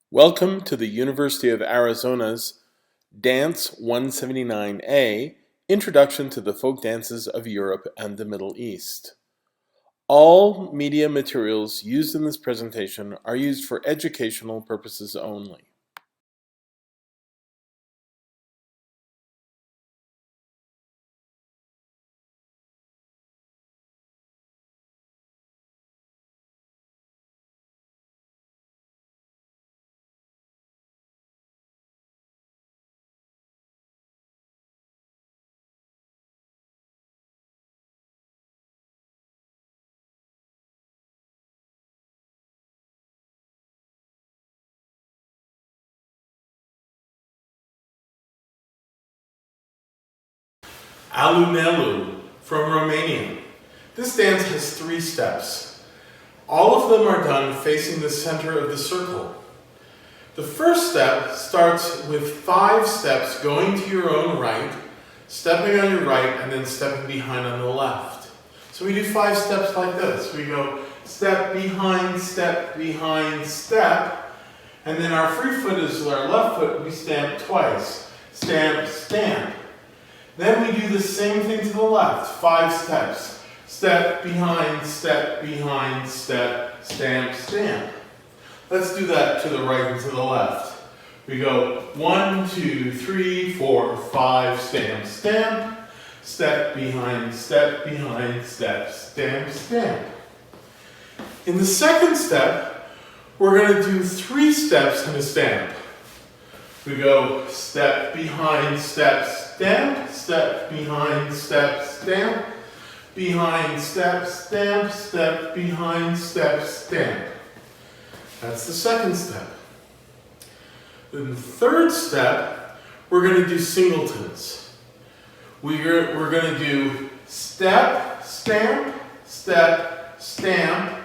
Welcome to the University of Arizona's Dance 179A, Introduction to the Folk Dances of Europe and the Middle East. All media materials used in this presentation are used for educational purposes only. Alunelul from Romania. This dance has 3 steps. All of them are done facing the center of the circle. The first step starts with 5 steps going to your own right, stepping on your right, and then stepping behind on the left. So we do 5 steps like this. We go step, step, and then our free foot is our left foot, we stamp twice. Stamp, stamp. Then we do the same thing to the left, 5 steps. Step, step, stamp, stamp. Let's do that to the right and to the left. We go 1, 2, 3, 4, 5, stamp, stamp. Step, stamp, stamp. In the second step, we're going to do 3 steps and a stamp. We go step, stamp, step, stamp, step, stamp. That's the second step. Then the third step, we're going to do singletons. We're going to do step, stamp, step, stamp,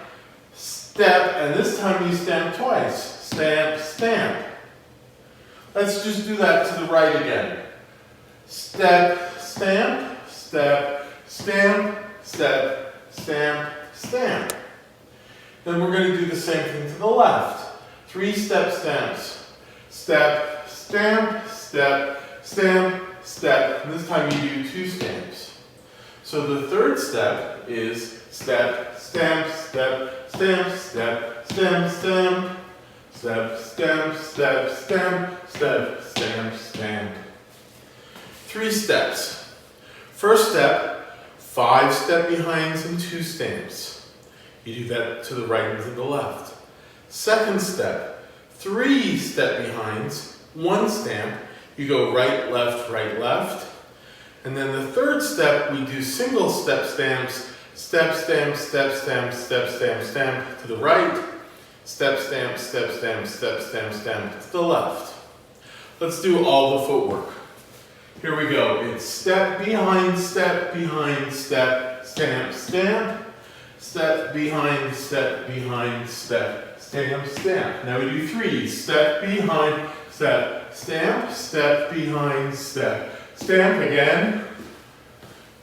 step, and this time you stamp twice. Stamp, stamp. Let's just do that to the right again. Step, stamp, step, stamp, step, stamp, stamp. Then we're going to do the same thing to the left. 3 step stamps. Step, stamp, step, stamp, step. And this time you do 2 stamps. So the third step is step, stamp, step, stamp, step, stamp, stamp. Step, stamp, step, stamp, step, stamp, stamp. 3 steps. First step, 5 step behinds and 2 stamps. You do that to the right and to the left. Second step, 3 step behinds, 1 stamp. You go right, left, right, left. And then the third step, we do single step stamps, step, stamp, step, stamp, step, stamp, stamp to the right. Step, stamp, step, stamp, step, stamp, stamp to the left. Let's do all the footwork. Here we go. It's step, step, stamp, stamp. Step, stamp, stamp. Now we do 3. Step, step, step, stamp again.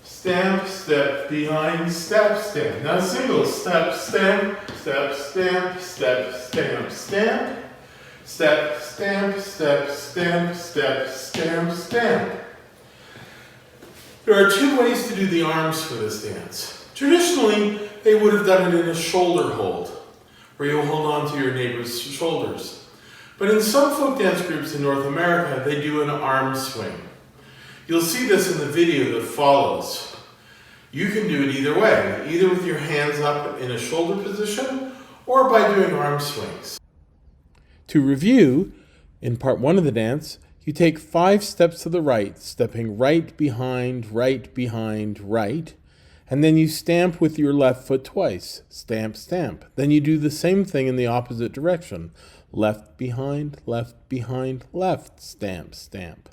Stamp, step, stamp. Now single step, stamp, step, stamp, step, stamp, stamp. Step, stamp, stamp, stamp. There are 2 ways to do the arms for this dance. Traditionally, they would have done it in a shoulder hold, where you hold on to your neighbor's shoulders. But in some folk dance groups in North America, they do an arm swing. You'll see this in the video that follows. You can do it either way, either with your hands up in a shoulder position or by doing arm swings. To review, in part 1 of the dance, you take 5 steps to the right, stepping right, behind, right, and then you stamp with your left foot twice. Stamp, stamp. Then you do the same thing in the opposite direction. Left, behind, left, stamp, stamp.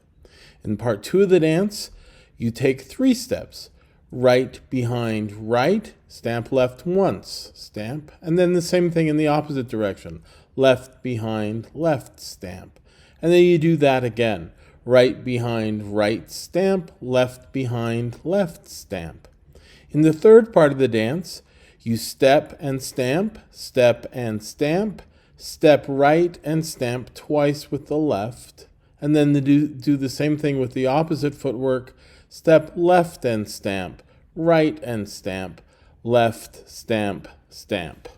In part 2 of the dance, you take 3 steps. Right, behind, right, stamp left once, stamp, and then the same thing in the opposite direction. Left, behind, left, stamp. And then you do that again. Right, behind, right, stamp, left, behind, left, stamp. In the third part of the dance, you step and stamp, step and stamp, Step right and stamp twice with the left. And then do the same thing with the opposite footwork. Step left and stamp, right and stamp, left, stamp, stamp.